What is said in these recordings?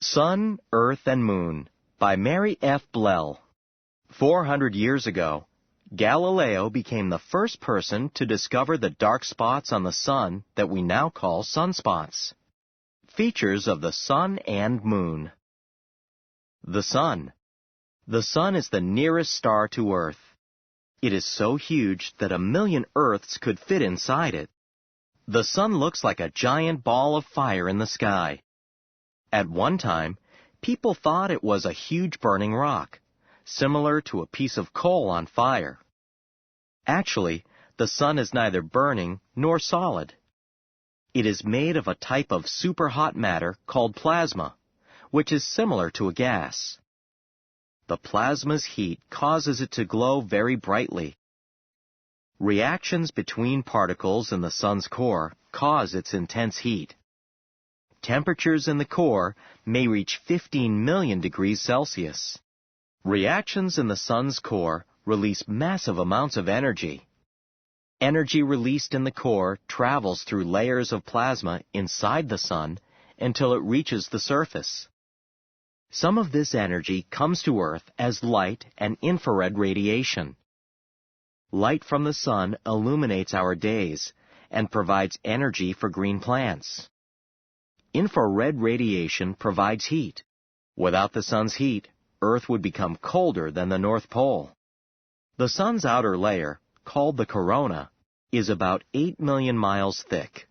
Sun, Earth, and Moon by Mary F. Blell. 400 years ago, Galileo became the first person to discover the dark spots on the sun that we now call sunspots. Features of the Sun and Moon. The Sun. The Sun is the nearest star to Earth. It is so huge that 1,000,000 Earths could fit inside it. The Sun looks like a giant ball of fire in the sky. At one time, people thought it was a huge burning rock, similar to a piece of coal on fire. Actually, the Sun is neither burning nor solid. It is made of a type of superhot matter called plasma, which is similar to a gas. The plasma's heat causes it to glow very brightly. Reactions between particles in the Sun's core cause its intense heat. Temperatures in the core may reach 15 million degrees Celsius. Reactions in the Sun's core release massive amounts of energy. Energy released in the core travels through layers of plasma inside the Sun until it reaches the surface. Some of this energy comes to Earth as light and infrared radiation. Light from the Sun illuminates our days and provides energy for green plants. Infrared radiation provides heat. Without the Sun's heat, Earth would become colder than the North Pole. The Sun's outer layer, called the corona, is about 8 million miles thick.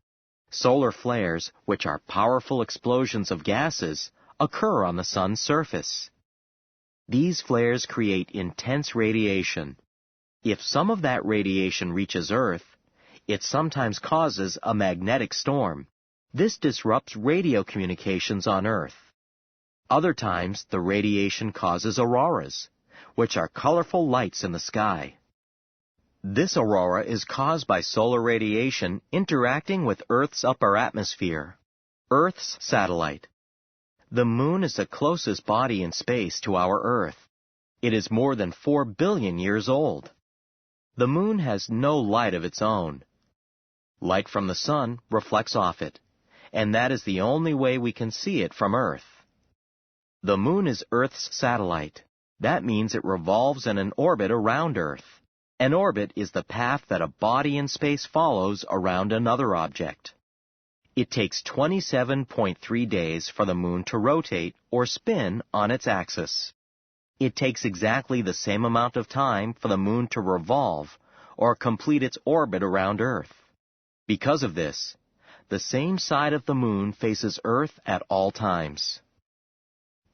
Solar flares, which are powerful explosions of gases, occur on the Sun's surface. These flares create intense radiation. If some of that radiation reaches Earth, it sometimes causes a magnetic storm. This disrupts radio communications on Earth. Other times, the radiation causes auroras, which are colorful lights in the sky. This aurora is caused by solar radiation interacting with Earth's upper atmosphere, Earth's satellite. The Moon is the closest body in space to our Earth. It is more than 4 billion years old. The Moon has no light of its own. Light from the Sun reflects off it, and that is the only way we can see it from Earth. The Moon is Earth's satellite. That means it revolves in an orbit around Earth. An orbit is the path that a body in space follows around another object. It takes 27.3 days for the Moon to rotate or spin on its axis. It takes exactly the same amount of time for the Moon to revolve or complete its orbit around Earth. Because of this, the same side of the Moon faces Earth at all times.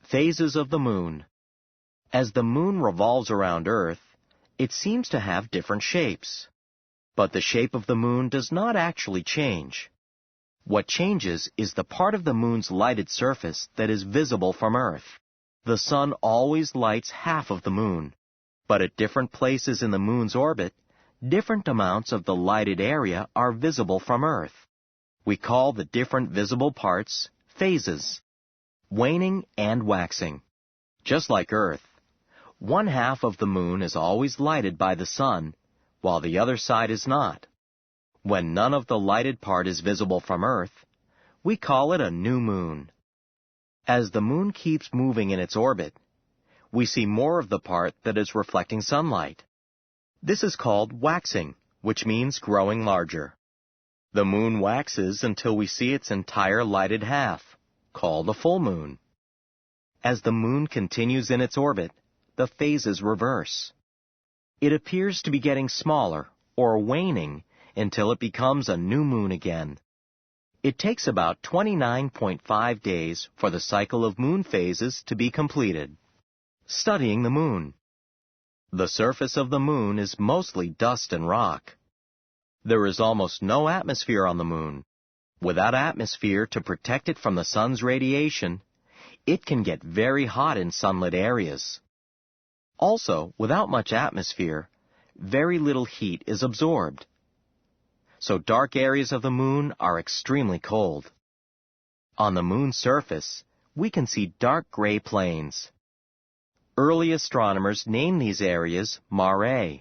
Phases of the Moon. As the Moon revolves around Earth, it seems to have different shapes. But the shape of the Moon does not actually change. What changes is the part of the Moon's lighted surface that is visible from Earth. The Sun always lights half of the Moon, but at different places in the Moon's orbit, different amounts of the lighted area are visible from Earth. We call the different visible parts phases, waning and waxing. Just like Earth, one half of the Moon is always lighted by the Sun, while the other side is not. When none of the lighted part is visible from Earth, we call it a new moon. As the Moon keeps moving in its orbit, we see more of the part that is reflecting sunlight. This is called waxing, which means growing larger. The Moon waxes until we see its entire lighted half, called a full moon. As the Moon continues in its orbit, the phases reverse. It appears to be getting smaller, or waning, until it becomes a new moon again. It takes about 29.5 days for the cycle of moon phases to be completed. Studying the Moon. The surface of the Moon is mostly dust and rock. There is almost no atmosphere on the Moon. Without atmosphere to protect it from the Sun's radiation, it can get very hot in sunlit areas. Also, without much atmosphere, very little heat is absorbed. So dark areas of the Moon are extremely cold. On the Moon's surface, we can see dark gray plains. Early astronomers named these areas mare.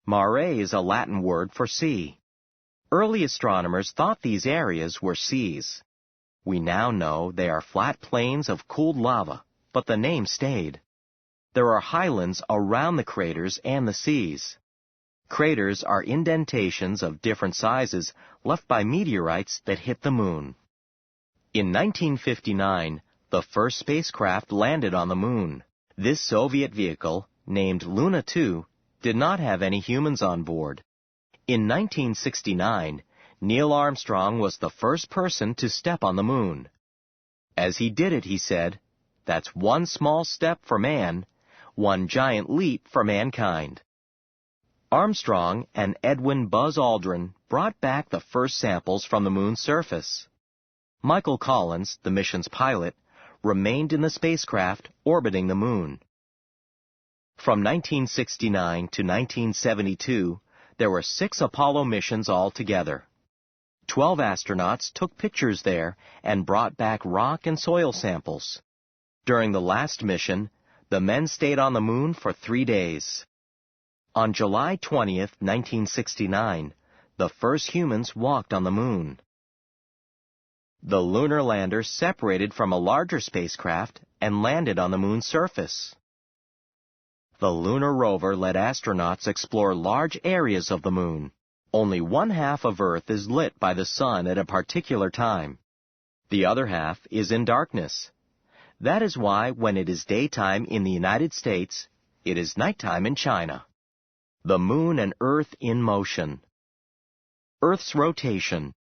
Mare is a Latin word for sea. Early astronomers thought these areas were seas. We now know they are flat plains of cooled lava, but the name stayed. There are highlands around the craters and the seas. Craters are indentations of different sizes left by meteorites that hit the moon. In 1959, the first spacecraft landed on the moon. This Soviet vehicle, named Luna 2, did not have any humans on board. In 1969, Neil Armstrong was the first person to step on the moon. As he did it, he said, "That's one small step for man, one giant leap for mankind." Armstrong and Edwin Buzz Aldrin brought back the first samples from the moon's surface. Michael Collins, the mission's pilot, remained in the spacecraft orbiting the moon. From 1969 to 1972, there were 6 Apollo missions altogether. 12 astronauts took pictures there and brought back rock and soil samples. During the last mission, the men stayed on the moon for 3 days. On July 20th, 1969, the first humans walked on the moon. The lunar lander separated from a larger spacecraft and landed on the moon's surface. The lunar rover let astronauts explore large areas of the moon. Only one half of Earth is lit by the sun at a particular time. The other half is in darkness. That is why when it is daytime in the United States, it is nighttime in China. The moon and Earth in motion. Earth's rotation.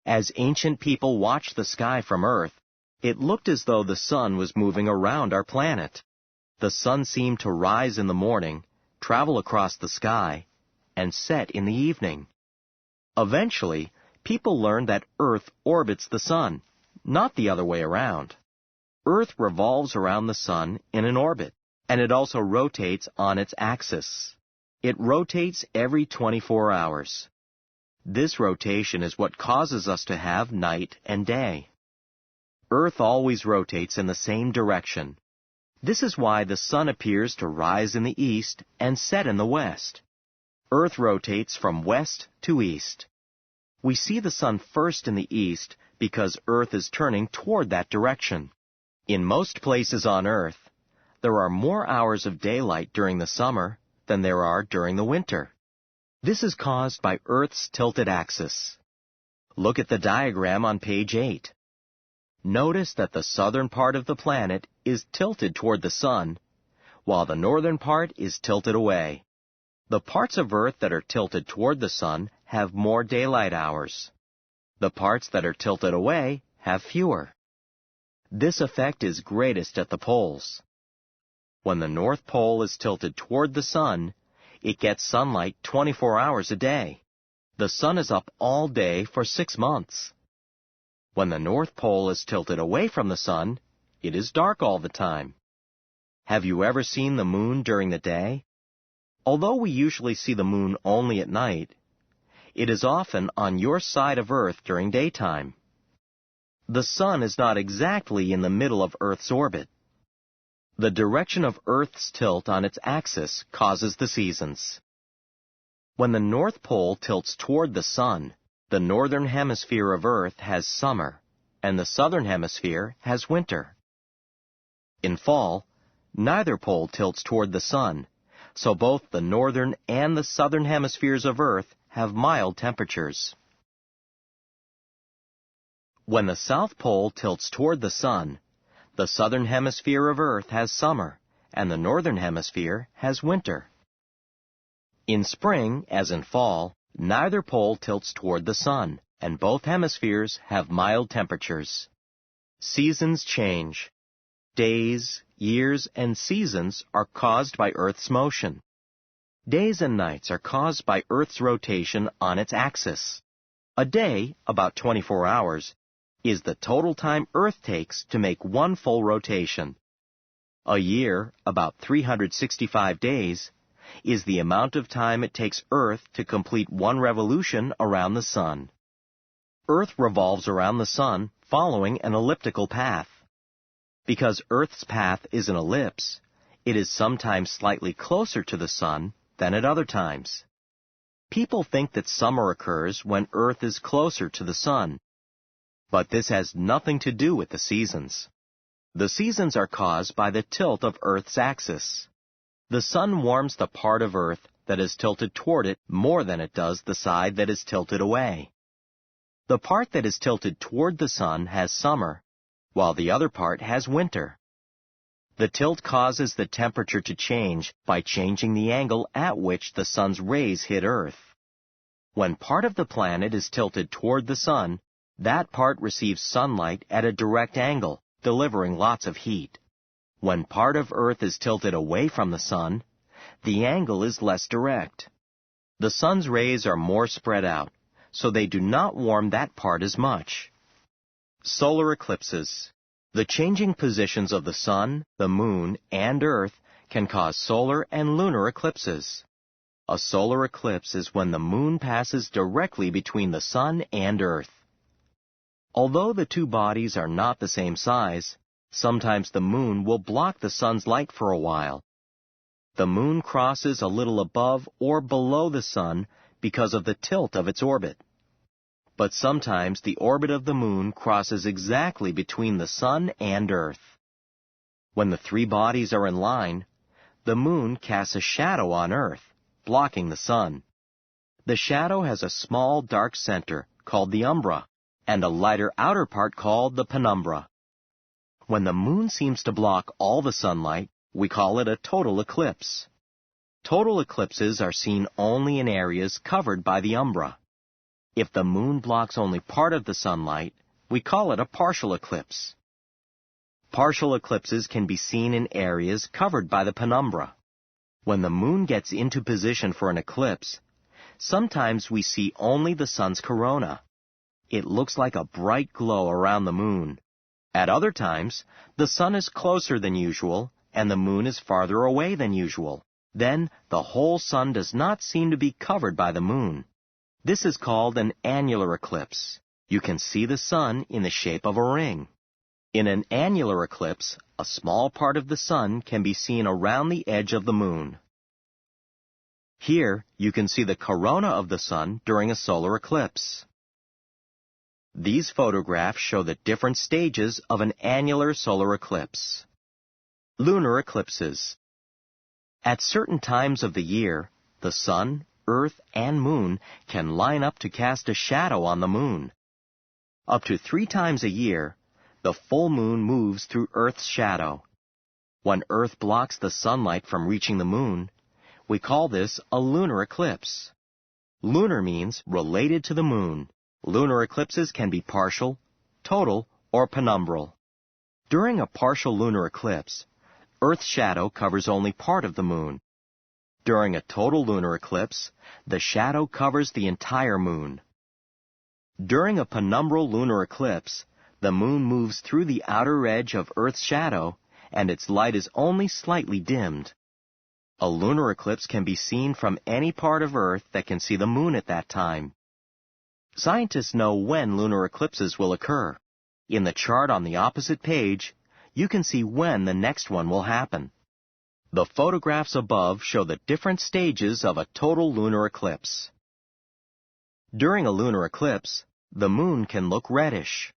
As ancient people watched the sky from Earth, it looked as though the sun was moving around our planet. The sun seemed to rise in the morning, travel across the sky, and set in the evening. Eventually, people learned that Earth orbits the sun, not the other way around. Earth revolves around the sun in an orbit, and it also rotates on its axis. It rotates every 24 hours. This rotation is what causes us to have night and day. Earth always rotates in the same direction. This is why the sun appears to rise in the east and set in the west. Earth rotates from west to east. We see the sun first in the east because Earth is turning toward that direction. In most places on Earth, there are more hours of daylight during the summer than there are during the winter. This is caused by Earth's tilted axis. Look at the diagram on page 8. Notice that the southern part of the planet is tilted toward the sun, while the northern part is tilted away. The parts of Earth that are tilted toward the sun have more daylight hours. The parts that are tilted away have fewer. This effect is greatest at the poles. When the North Pole is tilted toward the sun, it gets sunlight 24 hours a day. The sun is up all day for 6 months. When the North Pole is tilted away from the sun, it is dark all the time. Have you ever seen the moon during the day? Although we usually see the moon only at night, it is often on your side of Earth during daytime. The sun is not exactly in the middle of Earth's orbit. The direction of Earth's tilt on its axis causes the seasons. When the North Pole tilts toward the sun, the northern hemisphere of Earth has summer, and the southern hemisphere has winter. In fall, neither pole tilts toward the sun, so both the northern and the southern hemispheres of Earth have mild temperatures. When the South Pole tilts toward the sun, the southern hemisphere of Earth has summer, and the northern hemisphere has winter. In spring, as in fall, neither pole tilts toward the sun, and both hemispheres have mild temperatures. Seasons change. Days, years, and seasons are caused by Earth's motion. Days and nights are caused by Earth's rotation on its axis. A day, about 24 hours, is the total time Earth takes to make one full rotation. A year, about 365 days, is the amount of time it takes Earth to complete one revolution around the sun. Earth revolves around the sun following an elliptical path. Because Earth's path is an ellipse, it is sometimes slightly closer to the sun than at other times. People think that summer occurs when Earth is closer to the sun. But this has nothing to do with the seasons. The seasons are caused by the tilt of Earth's axis. The sun warms the part of Earth that is tilted toward it more than it does the side that is tilted away. The part that is tilted toward the sun has summer, while the other part has winter. The tilt causes the temperature to change by changing the angle at which the sun's rays hit Earth. When part of the planet is tilted toward the sun, that part receives sunlight at a direct angle, delivering lots of heat. When part of Earth is tilted away from the sun, the angle is less direct. The sun's rays are more spread out, so they do not warm that part as much. Solar eclipses. The changing positions of the sun, the moon, and Earth can cause solar and lunar eclipses. A solar eclipse is when the moon passes directly between the sun and Earth. Although the two bodies are not the same size, sometimes the moon will block the sun's light for a while. The moon crosses a little above or below the sun because of the tilt of its orbit. But sometimes the orbit of the moon crosses exactly between the sun and Earth. When the three bodies are in line, the moon casts a shadow on Earth, blocking the sun. The shadow has a small dark center called the umbra, and a lighter outer part called the penumbra. When the moon seems to block all the sunlight, we call it a total eclipse. Total eclipses are seen only in areas covered by the umbra. If the moon blocks only part of the sunlight, we call it a partial eclipse. Partial eclipses can be seen in areas covered by the penumbra. When the moon gets into position for an eclipse, sometimes we see only the sun's corona. It looks like a bright glow around the moon. At other times, the sun is closer than usual and the moon is farther away than usual. Then, the whole sun does not seem to be covered by the moon. This is called an annular eclipse. You can see the sun in the shape of a ring. In an annular eclipse, a small part of the sun can be seen around the edge of the moon. Here, you can see the corona of the sun during a solar eclipse. These photographs show the different stages of an annular solar eclipse. Lunar eclipses. At certain times of the year, the sun, Earth, and moon can line up to cast a shadow on the moon. Up to 3 times a year, the full moon moves through Earth's shadow. When Earth blocks the sunlight from reaching the moon, we call this a lunar eclipse. Lunar means related to the moon. Lunar eclipses can be partial, total, or penumbral. During a partial lunar eclipse, Earth's shadow covers only part of the moon. During a total lunar eclipse, the shadow covers the entire moon. During a penumbral lunar eclipse, the moon moves through the outer edge of Earth's shadow, and its light is only slightly dimmed. A lunar eclipse can be seen from any part of Earth that can see the moon at that time. Scientists know when lunar eclipses will occur. In the chart on the opposite page, you can see when the next one will happen. The photographs above show the different stages of a total lunar eclipse. During a lunar eclipse, the moon can look reddish.